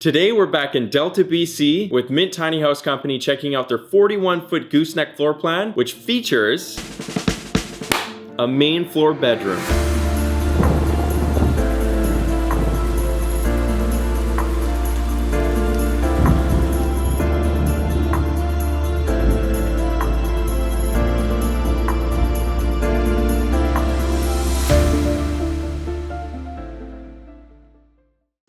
Today we're back in Delta, BC with Mint Tiny House Company checking out their 41-foot gooseneck floor plan, which features a main floor bedroom.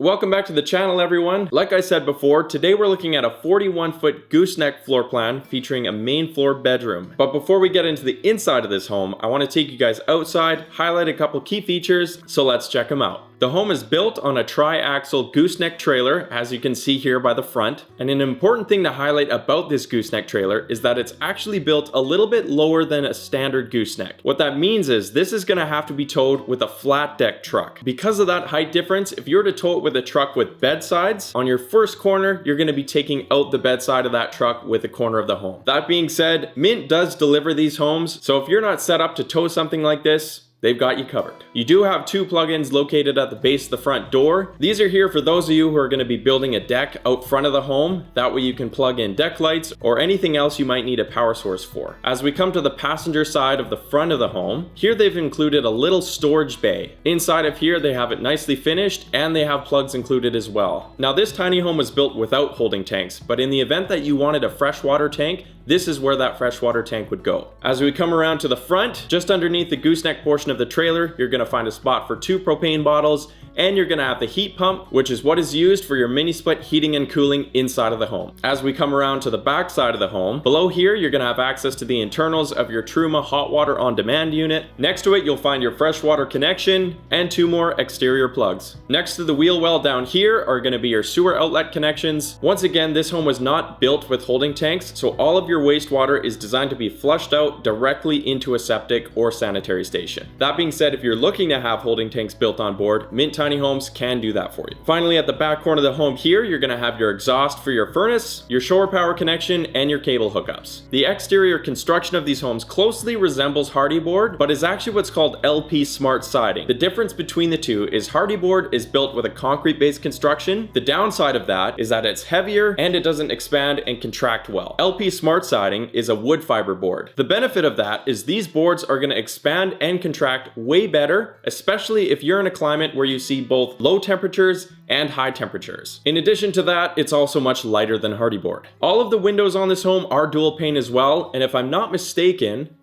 Welcome back to the channel, everyone. Like I said before, today we're looking at a 41-foot gooseneck floor plan featuring a main floor bedroom. But before we get into the inside of this home, I want to take you guys outside, highlight a couple key features, so let's check them out. The home is built on a tri-axle gooseneck trailer, as you can see here by the front. And an important thing to highlight about this gooseneck trailer is that it's actually built a little bit lower than a standard gooseneck. What that means is this is going to have to be towed with a flat deck truck. Because of that height difference, if you were to tow it with a truck with bed sides, on your first corner, you're going to be taking out the bed side of that truck with the corner of the home. That being said, Mint does deliver these homes, so if you're not set up to tow something like this, they've got you covered. You do have two plugins located at the base of the front door. These are here for those of you who are going to be building a deck out front of the home. That way you can plug in deck lights or anything else you might need a power source for. As we come to the passenger side of the front of the home, here they've included a little storage bay. Inside of here they have it nicely finished and they have plugs included as well. Now this tiny home was built without holding tanks, but in the event that you wanted a freshwater tank, this is where that freshwater tank would go. As we come around to the front, just underneath the gooseneck portion of the trailer, you're going to find a spot for 2 propane bottles, and you're going to have the heat pump, which is what is used for your mini split heating and cooling inside of the home. As we come around to the back side of the home, below here you're going to have access to the internals of your Truma hot water on demand unit. Next to it you'll find your freshwater connection and 2 more exterior plugs. Next to the wheel well down here are going to be your sewer outlet connections. Once again, this home was not built with holding tanks, so all of your wastewater is designed to be flushed out directly into a septic or sanitary station. That being said, if you're looking to have holding tanks built on board, Mint Tiny Homes can do that for you. Finally, at the back corner of the home here, you're going to have your exhaust for your furnace, your shore power connection, and your cable hookups. The exterior construction of these homes closely resembles Hardie board, but is actually what's called LP Smart siding. The difference between the two is Hardie board is built with a concrete-based construction. The downside of that is that it's heavier and it doesn't expand and contract well. LP Smart siding is a wood fiber board. The benefit of that is these boards are going to expand and contract way better, especially if you're in a climate where you see both low temperatures and high temperatures. In addition to that, it's also much lighter than Hardie board. All of the windows on this home are dual pane as well, and if I'm not mistaken,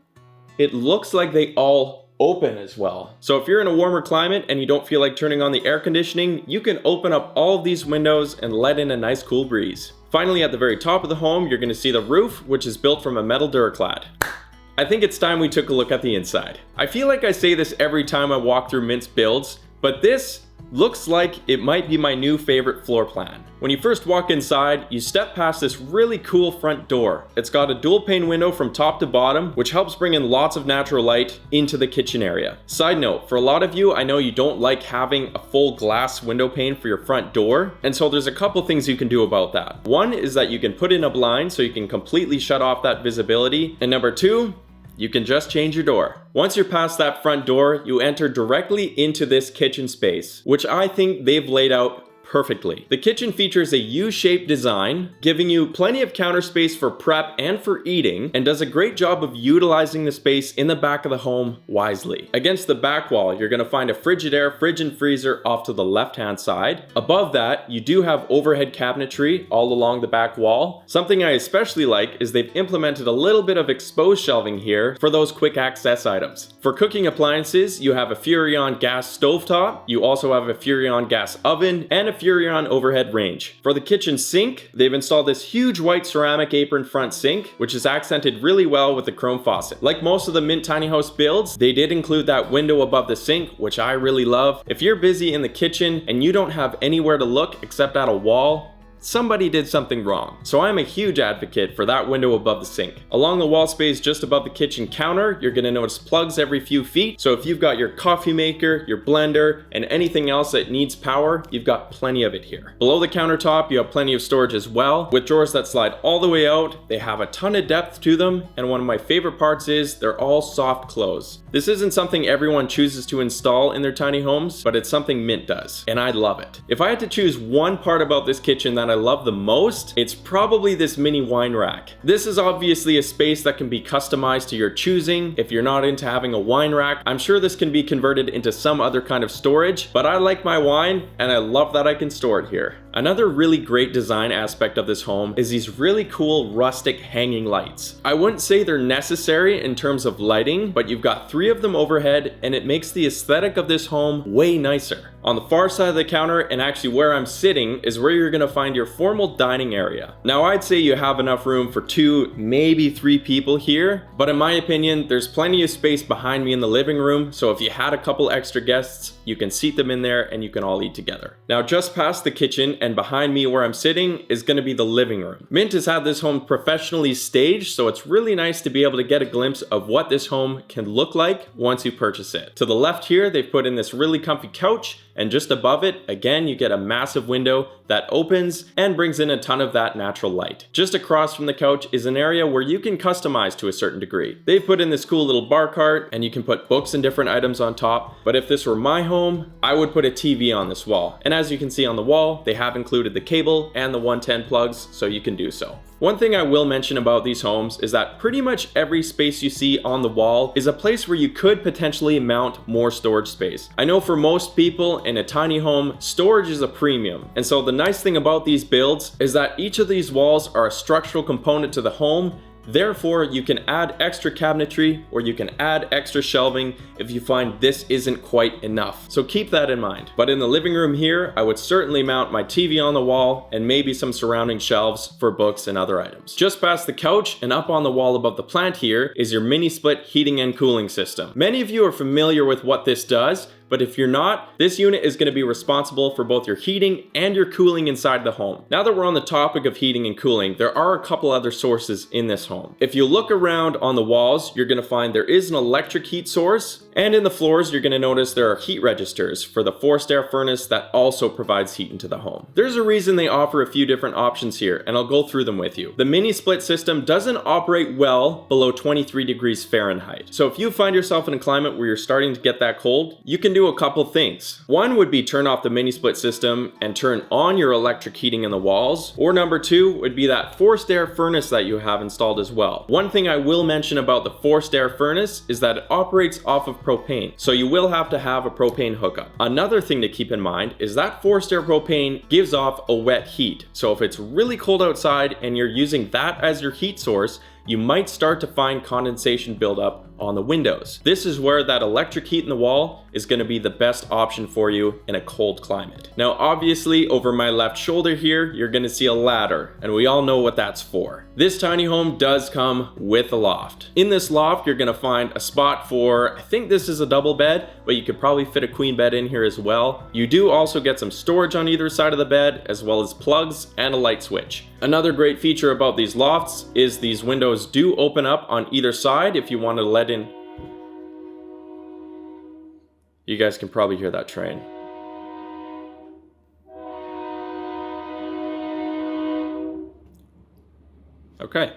it looks like they all open as well. So if you're in a warmer climate and you don't feel like turning on the air conditioning, you can open up all of these windows and let in a nice cool breeze. Finally, at the very top of the home, you're going to see the roof, which is built from a metal Duraclad. I think it's time we took a look at the inside. I feel like I say this every time I walk through Mint's builds, but this looks like it might be my new favorite floor plan. When you first walk inside, you step past this really cool front door. It's got a dual pane window from top to bottom, which helps bring in lots of natural light into the kitchen area. Side note, for a lot of you, I know you don't like having a full glass window pane for your front door, and so there's a couple things you can do about that. One is that you can put in a blind so you can completely shut off that visibility, and number 2, you can just change your door. Once you're past that front door, you enter directly into this kitchen space, which I think they've laid out perfectly. The kitchen features a U-shaped design, giving you plenty of counter space for prep and for eating, and does a great job of utilizing the space in the back of the home wisely. Against the back wall, you're going to find a Frigidaire fridge and freezer off to the left-hand side. Above that, you do have overhead cabinetry all along the back wall. Something I especially like is they've implemented a little bit of exposed shelving here for those quick access items. For cooking appliances, you have a Furrion gas stovetop. You also have a Furrion gas oven and a Furrion overhead range. For the kitchen sink, they've installed this huge white ceramic apron front sink, which is accented really well with the chrome faucet. Like most of the Mint Tiny House builds, they did include that window above the sink, which I really love. If you're busy in the kitchen and you don't have anywhere to look except at a wall, somebody did something wrong. So I'm a huge advocate for that window above the sink. Along the wall space just above the kitchen counter, you're gonna notice plugs every few feet. So if you've got your coffee maker, your blender, and anything else that needs power, you've got plenty of it here. Below the countertop, you have plenty of storage as well, with drawers that slide all the way out. They have a ton of depth to them, and one of my favorite parts is they're all soft close. This isn't something everyone chooses to install in their tiny homes, but it's something Mint does, and I love it. If I had to choose one part about this kitchen that I love the most, it's probably this mini wine rack. This is obviously a space that can be customized to your choosing. If you're not into having a wine rack, I'm sure this can be converted into some other kind of storage, but I like my wine and I love that I can store it here. Another really great design aspect of this home is these really cool rustic hanging lights. I wouldn't say they're necessary in terms of lighting, but you've got 3 of them overhead and it makes the aesthetic of this home way nicer. On the far side of the counter, and actually where I'm sitting, is where you're gonna find your formal dining area. Now I'd say you have enough room for 2, maybe 3 people here, but in my opinion, there's plenty of space behind me in the living room, so if you had a couple extra guests, you can seat them in there and you can all eat together. Now just past the kitchen and behind me where I'm sitting is gonna be the living room. Mint has had this home professionally staged, so it's really nice to be able to get a glimpse of what this home can look like once you purchase it. To the left here, they've put in this really comfy couch, and just above it, again, you get a massive window that opens and brings in a ton of that natural light. Just across from the couch is an area where you can customize to a certain degree. They've put in this cool little bar cart and you can put books and different items on top. But if this were my home, I would put a TV on this wall. And as you can see on the wall, they have included the cable and the 110 plugs, so you can do so. One thing I will mention about these homes is that pretty much every space you see on the wall is a place where you could potentially mount more storage space. I know for most people in a tiny home, storage is a premium. And so the nice thing about these builds is that each of these walls are a structural component to the home. Therefore, you can add extra cabinetry or you can add extra shelving if you find this isn't quite enough. So keep that in mind. But in the living room here, I would certainly mount my TV on the wall and maybe some surrounding shelves for books and other items. Just past the couch and up on the wall above the plant here is your mini split heating and cooling system. Many of you are familiar with what this does, but if you're not, this unit is going to be responsible for both your heating and your cooling inside the home. Now that we're on the topic of heating and cooling, there are a couple other sources in this home. If you look around on the walls, you're going to find there is an electric heat source, and in the floors, you're going to notice there are heat registers for the forced air furnace that also provides heat into the home. There's a reason they offer a few different options here, and I'll go through them with you. The mini split system doesn't operate well below 23 degrees Fahrenheit. So if you find yourself in a climate where you're starting to get that cold, you can do a couple things. One would be turn off the mini split system and turn on your electric heating in the walls. Or number 2 would be that forced air furnace that you have installed as well. One thing I will mention about the forced air furnace is that it operates off of propane. So you will have to have a propane hookup. Another thing to keep in mind is that forced air propane gives off a wet heat. So if it's really cold outside and you're using that as your heat source, you might start to find condensation buildup on the windows. This is where that electric heat in the wall is going to be the best option for you in a cold climate. Now, obviously, over my left shoulder here, you're going to see a ladder, and we all know what that's for. This tiny home does come with a loft. In this loft, you're going to find a spot for, I think this is a double bed, but you could probably fit a queen bed in here as well. You do also get some storage on either side of the bed, as well as plugs and a light switch. Another great feature about these lofts is these windows do open up on either side if you want to let in. You guys can probably hear that train. Okay.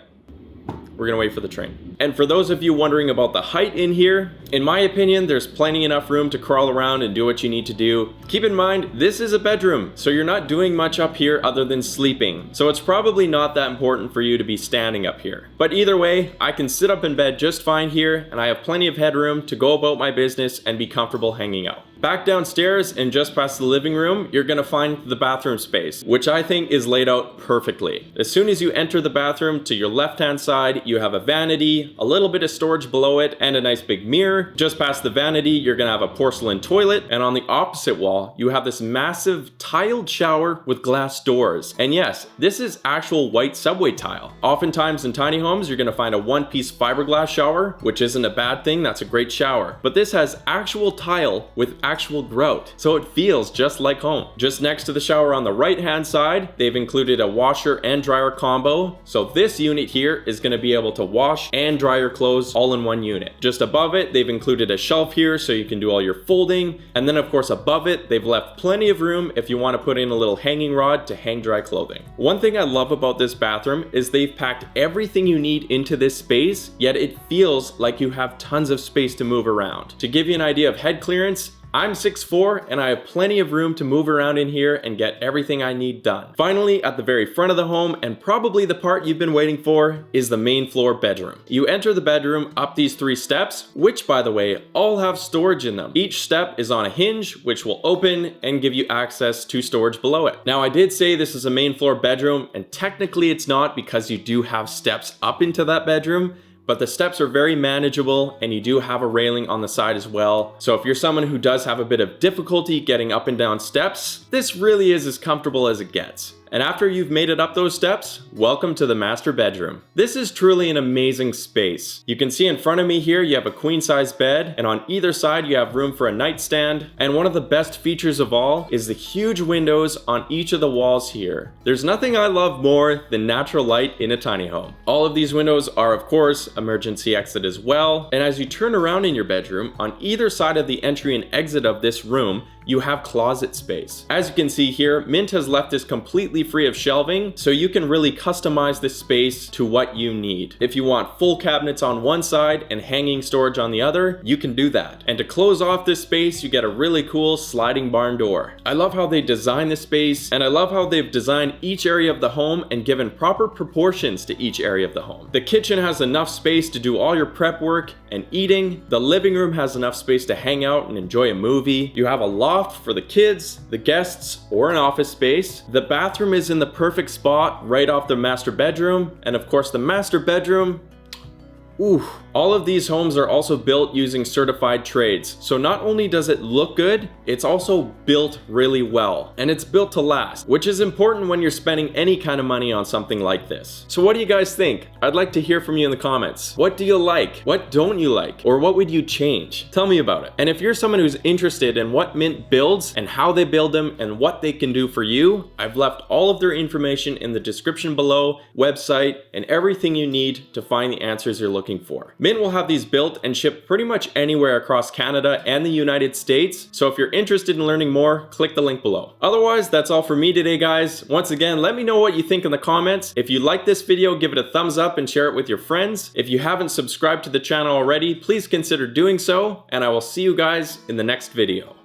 We're gonna wait for the train. And for those of you wondering about the height in here, in my opinion, there's plenty enough room to crawl around and do what you need to do. Keep in mind, this is a bedroom, so you're not doing much up here other than sleeping. So it's probably not that important for you to be standing up here. But either way, I can sit up in bed just fine here, and I have plenty of headroom to go about my business and be comfortable hanging out. Back downstairs and just past the living room, you're gonna find the bathroom space, which I think is laid out perfectly. As soon as you enter the bathroom, to your left-hand side, you have a vanity, a little bit of storage below it, and a nice big mirror. Just past the vanity, you're gonna have a porcelain toilet, and on the opposite wall, you have this massive tiled shower with glass doors. And yes, this is actual white subway tile. Oftentimes in tiny homes, you're gonna find a one-piece fiberglass shower, which isn't a bad thing, that's a great shower. But this has actual tile with actual grout, so it feels just like home. Just next to the shower on the right hand side, they've included a washer and dryer combo, so this unit here is going to be able to wash and dry your clothes all in one unit. Just above it, they've included a shelf here so you can do all your folding, and then of course above it, they've left plenty of room if you want to put in a little hanging rod to hang dry clothing. One thing I love about this bathroom is they've packed everything you need into this space, yet it feels like you have tons of space to move around. To give you an idea of head clearance, I'm 6'4" and I have plenty of room to move around in here and get everything I need done. Finally, at the very front of the home, and probably the part you've been waiting for, is the main floor bedroom. You enter the bedroom up these 3 steps, which by the way, all have storage in them. Each step is on a hinge, which will open and give you access to storage below it. Now I did say this is a main floor bedroom, and technically it's not because you do have steps up into that bedroom, but the steps are very manageable and you do have a railing on the side as well. So if you're someone who does have a bit of difficulty getting up and down steps, this really is as comfortable as it gets. And after you've made it up those steps, welcome to the master bedroom. This is truly an amazing space. You can see in front of me here, you have a queen size bed, and on either side you have room for a nightstand. And one of the best features of all is the huge windows on each of the walls here. There's nothing I love more than natural light in a tiny home. All of these windows are of course emergency exit as well. And as you turn around in your bedroom, on either side of the entry and exit of this room, you have closet space. As you can see here, Mint has left this completely free of shelving, so you can really customize this space to what you need. If you want full cabinets on one side and hanging storage on the other, you can do that. And to close off this space, you get a really cool sliding barn door. I love how they design this space, and I love how they've designed each area of the home and given proper proportions to each area of the home. The kitchen has enough space to do all your prep work and eating. The living room has enough space to hang out and enjoy a movie. You have a loft for the kids, the guests, or an office space. The bathroom is in the perfect spot right off the master bedroom, and of course the master bedroom, ooh. All of these homes are also built using certified trades. So not only does it look good, it's also built really well. And it's built to last, which is important when you're spending any kind of money on something like this. So what do you guys think? I'd like to hear from you in the comments. What do you like? What don't you like? Or what would you change? Tell me about it. And if you're someone who's interested in what Mint builds and how they build them and what they can do for you, I've left all of their information in the description below, website, and everything you need to find the answers you're looking for. Mint will have these built and shipped pretty much anywhere across Canada and the United States, so if you're interested in learning more, click the link below. Otherwise, that's all for me today, guys. Once again, let me know what you think in the comments. If you like this video, give it a thumbs up and share it with your friends. If you haven't subscribed to the channel already, please consider doing so, and I will see you guys in the next video.